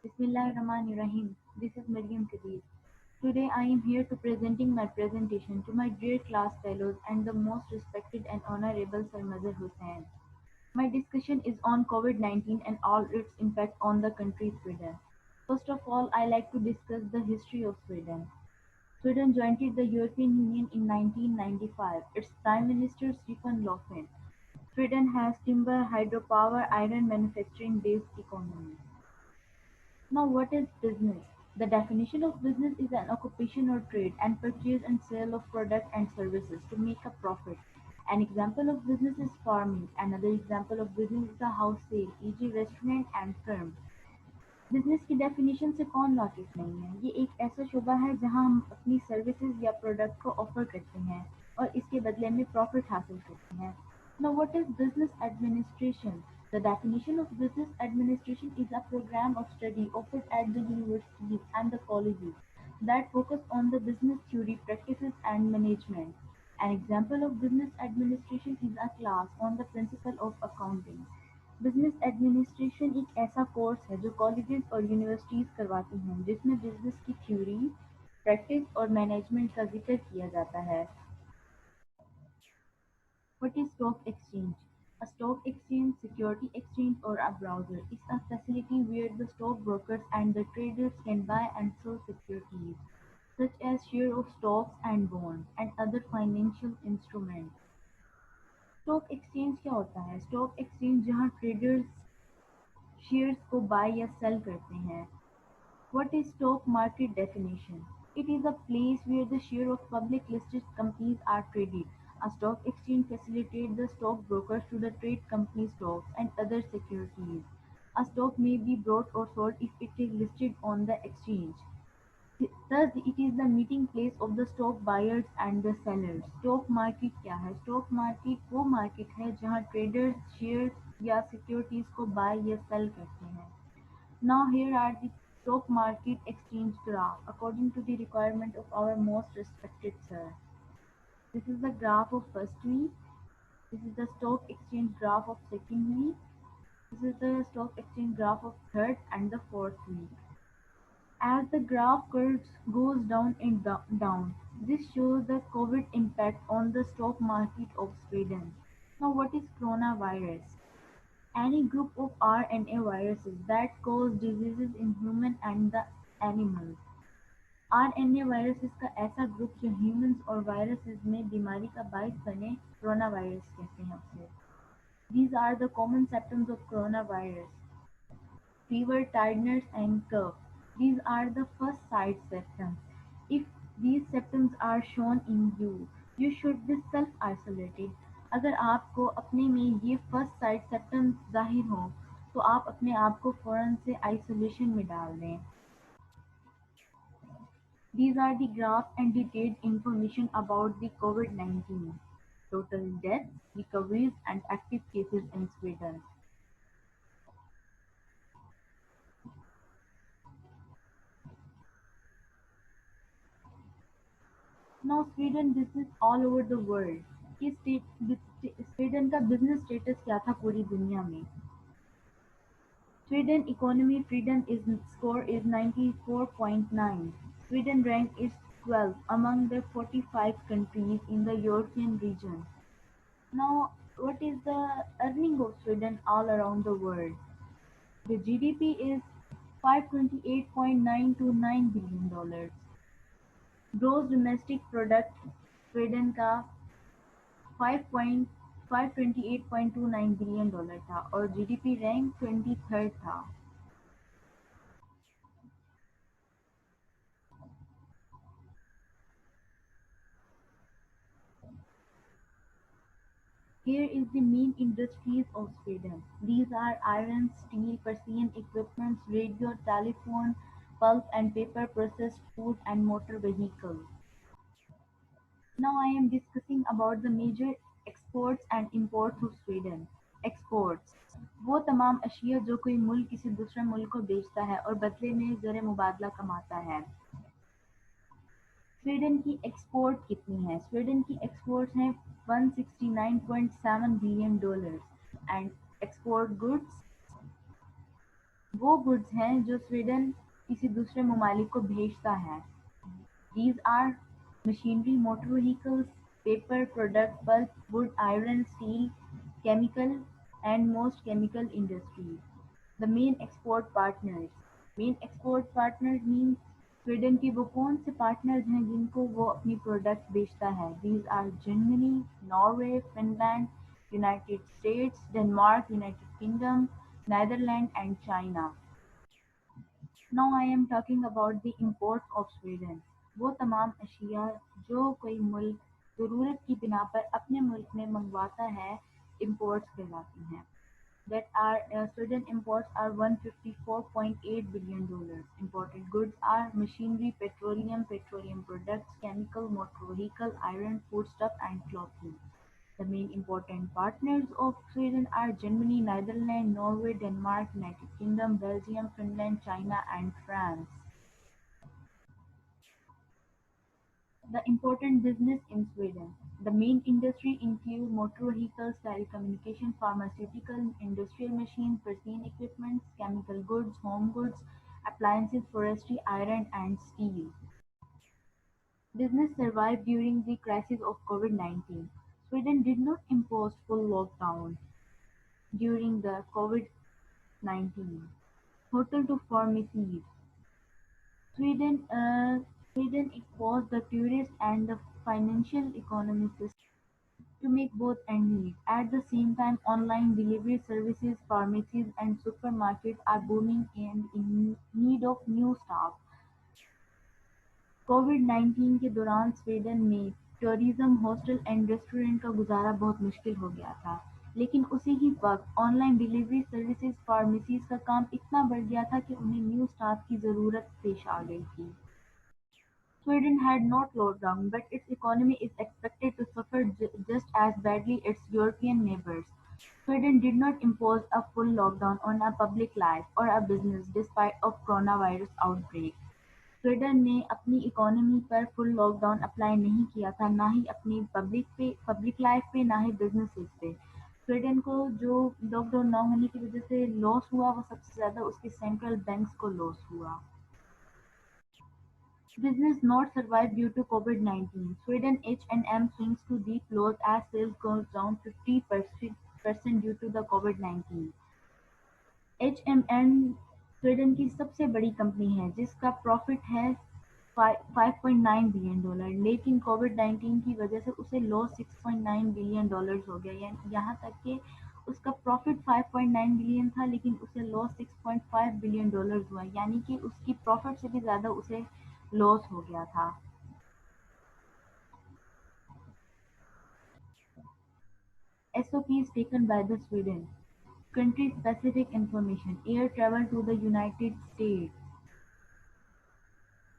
Bismillahirrahmanirrahim. This is Maryam Kadir. Today I am here to presenting my presentation to my dear class fellows and the most respected and honorable Sir Mazhar Hussain. My discussion is on COVID-19 and all its impact on the country Sweden. First of all, I like to discuss the history of Sweden. Sweden joined the European Union in 1995. Its Prime Minister Stefan Löfven. Sweden has timber, hydropower, iron manufacturing based economy. Now, what is business? The definition of business is an occupation or trade and purchase and sale of product and services to make a profit. An example of business is farming. Another example of business is a house sale, e.g. restaurant and firm. Business की definition से कौन वाकिफ नहीं है? ये एक ऐसा शोबा है जहां हम अपनी सर्विसेज या प्रोडक्ट को ऑफर करते हैं और इसके बदले में प्रॉफिट हासिल करते हैं. Now, what is business administration? The definition of business administration is a program of study offered at the universities and the colleges that focus on the business theory, practices, and management. An example of business administration is a class on the principle of accounting. Business administration एक ऐसा course है जो colleges और universities करवाती हैं जिसमें business की theory, practice और मैनेजमेंट का जिक्र किया जाता है. What is stock exchange? A stock exchange, security exchange, or a browser is a facility where the stockbrokers and the traders can buy and sell securities, such as share of stocks and bonds and other financial instruments. Stock exchange क्या होता है? Stock exchange जहां traders shares को bye या cell करते हैं. What is stock market definition? It is a place where the share of public listed companies are traded. A stock exchange facilitates the stockbrokers to the trade company stocks and other securities. A stock may be bought or sold if it is listed on the exchange. Thus, it is the meeting place of the stock buyers and the sellers. Stock market क्या है? Stock market वो market है जहां traders shares या securities को bye या cell करते हैं. Now here are the stock market exchange graph according to the requirement of our most respected sir. This is the graph of first week. This is the stock exchange graph of second week. This is the stock exchange graph of third and the fourth week. As the graph curves goes down and down, this shows the COVID impact on the stock market of Sweden. Now, what is coronavirus? Any group of RNA viruses that cause diseases in human and the animals. RNA viruses का ऐसा group जो humans और viruses में बीमारी का बायस बने, corona virus कहते हैं उसे. These are the common symptoms of coronavirus: fever, tiredness, and cough. These are the first side symptoms. If these symptoms are shown in you, you should be self-isolated. अगर आपको अपने में ये फर्स्ट साइड सिम्टम्स जाहिर हों तो आप अपने आप को फौरन से आइसोलेशन में डाल दें. These are the graphs and detailed information about the COVID-19, total deaths, recoveries, and active cases in Sweden. Now Sweden business all over the world. कि स्वीडन का बिजनेस स्टेटस क्या था पूरी दुनिया में? Sweden economy freedom is score is 94.9. Sweden rank is 12 among the 45 countries in the European region. Now, what is the earning of Sweden all around the world? The GDP is 528.929 billion dollars. Gross domestic product Sweden का 528.29 billion dollar था और GDP rank 23rd था. Here is the main industries of Sweden. These are iron, steel, Persian equipments, radio, telephone, pulp and paper, processed food, and motor vehicles. Now I am discussing about the major exports and imports of Sweden. Exports वो तमाम अशिया जो कोई मुल्क किसी दूसरे मुल्क को बेचता है और बदले में ज़र मुबादला कमाता है. स्वीडन की एक्सपोर्ट कितनी है? स्वीडन की एक्सपोर्ट्स हैं 169.7 billion dollars and export goods वो गुड्स हैं जो स्वीडन किसी दूसरे ममालिक को भेजता है। These are machinery, motor vehicles, paper products, pulp, wood, iron, steel, chemical and most chemical industries. The main export partners. Main export partners means Sweden के वो कौन से पार्टनर्स हैं जिनको वो अपनी प्रोडक्ट बेचता है? These are Germany, Norway, Finland, United States, Denmark, United Kingdom, Netherlands and China. Now I am talking about the imports of Sweden. वो तमाम अशिया जो कोई मुल्क ज़रूरत की बिना पर अपने मुल्क में मंगवाता है, imports कहलाती हैं. That are Sweden imports are $154.8 billion dollars. Imported goods are machinery, petroleum products, chemical, motor vehicle, iron, foodstuff, and clothing. The main important partners of Sweden are Germany, Netherlands, Norway, Denmark, United Kingdom, Belgium, Finland, China, and France. The important business in Sweden. The main industry include motor vehicles, telecommunication, pharmaceutical, industrial machines, precision equipment, chemical goods, home goods, appliances, forestry, iron, and steel. Business survived during the crisis of COVID-19. Sweden did not impose full lockdown during the COVID-19. Hotel to pharmacies. Sweden, uh, Sweden exposed the tourist and the financial economy system to make both ends meet. At the same time, online delivery services, pharmacies, and supermarkets are booming and in need of new staff. कोविड-19 के दौरान Sweden में tourism, hostel and restaurant का गुजारा बहुत मुश्किल हो गया था, लेकिन उसी ही वक्त ऑनलाइन डिलीवरी सर्विसेज, फार्मेसीज का काम इतना बढ़ गया था कि उन्हें न्यू स्टाफ की ज़रूरत पेश आ गई थी। Sweden had not locked down, but its economy is expected to suffer just as badly its European neighbors. Sweden did not impose a full lockdown on a public life or a business despite of coronavirus outbreak. Sweden ने अपनी economy पर full lockdown apply नहीं किया था, ना ही अपनी public life पे, ना ही बिजनेसेस पे। स्वीडन को जो लॉकडाउन ना होने की वजह से लॉस हुआ वो सबसे ज़्यादा उसके सेंट्रल बैंक्स को लॉस हुआ। Business not survive due to COVID-19. Sweden H&M sinks to deep lows as sales goes down 50% due to the COVID-19. H&M Sweden की सबसे बड़ी कंपनी है जिसका प्रॉफिट है 5.9 बिलियन डॉलर, लेकिन कोविड-19 की वजह से उसे लॉस 6.9 बिलियन डॉलर्स हो गया। यहाँ तक कि उसका प्रॉफिट 5.9 बिलियन था लेकिन उसे लॉस 6.5 बिलियन डॉलर्स हुआ, यानी कि उसकी प्रॉफिट से भी ज़्यादा उसे लॉस हो गया था। SOPs taken by the Sweden. Country-specific information. Air travel to the United States.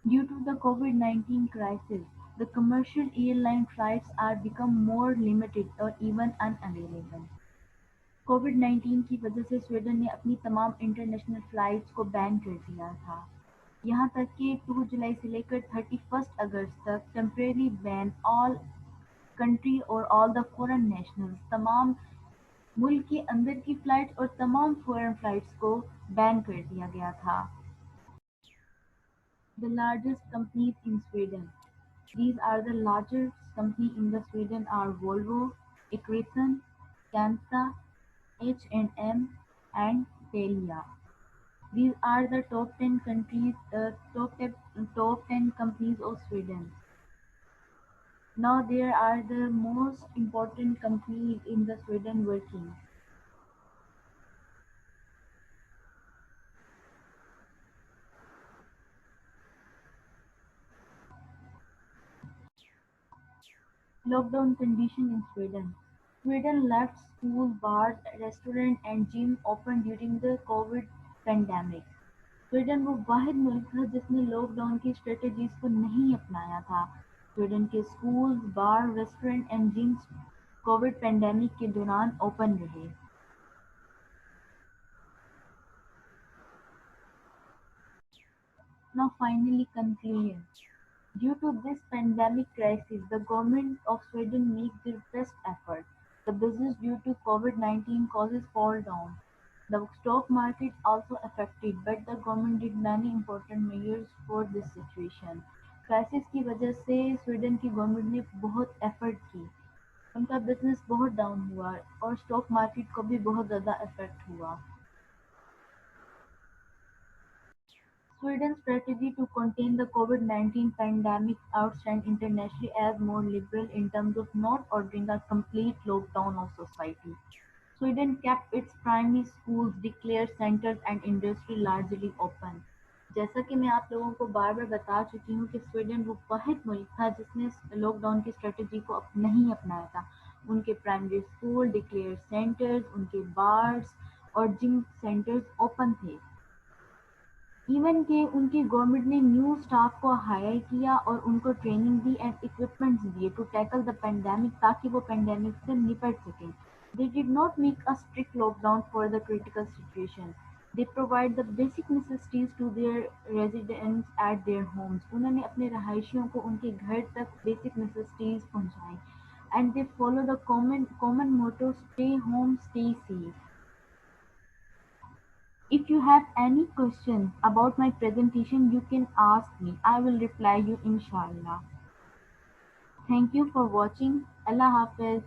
Due to the COVID-19 crisis, the commercial airline flights are become more limited or even unavailable. कोविड-19 की वजह से स्वीडन ने अपनी तमाम international flights को ban कर दिया था। यहाँ तक कि 2 जुलाई से लेकर 31 अगस्त तक टेम्परेरी बैन ऑल कंट्री और ऑल द फॉरेन नेशनल्स, तमाम मुल्क के अंदर की फ्लाइट्स और तमाम फॉरेन फ्लाइट्स को बैन कर दिया गया था। The largest companies in Sweden. These are the largest companies in the Sweden are Volvo, Ericsson, Skanska, H&M, and Telia. These are the top 10 companies of Sweden. Now there are the most important companies in the Sweden working. Lockdown condition in Sweden. Sweden left schools, bars, restaurants and gyms open during the COVID pandemic. Sweden वो वाहिद मुल्क था जिसने lockdown की strategies को नहीं अपनाया था। Sweden के schools, bar, restaurant and gyms COVID pandemic के दौरान ओपन रहे। Now finally conclusion. Due to this pandemic crisis, the government of Sweden makes their best effort. The business due to COVID-19 causes fall down. The stock market also affected, but the government did many important measures for this situation. Crisis की वजह से Sweden की government ने बहुत effort की, उनका business बहुत down हुआ और स्टॉक मार्केट को भी बहुत ज़्यादा इफेक्ट हुआ। Sweden's strategy to contain the COVID-19 pandemic outshines internationally as more liberal in terms of not ordering a complete lockdown of society. Sweden kept its primary schools, daycare centers and industry largely open। जैसा कि मैं आप लोगों को बार बार बता चुकी हूँ कि स्वीडन वो वाहिद मुल्क था जिसने लॉकडाउन की स्ट्रेटजी को नहीं अपनाया था। उनके प्राइमरी स्कूल, डिक्लेयर सेंटर्स, उनके बार्स और जिम सेंटर्स ओपन थे। इवन के उनकी गवर्नमेंट ने न्यू स्टाफ को हायर किया और उनको ट्रेनिंग दी एंड इक्विपमेंट्स दिए टू टैकल द पेंडेमिक ताकि वो पेंडेमिक से निपट सकें। They did not make a strict lockdown for the critical situation. They provide the basic necessities to their residents at their homes. उन्होंने अपने रहायशियों को उनके घर तक बेसिक नेसेसिटीज पहुंचाई and they follow the common motto stay home stay safe. If you have any questions about my presentation, you can ask me. I will reply you inshallah. Thank you for watching. Allah Hafiz.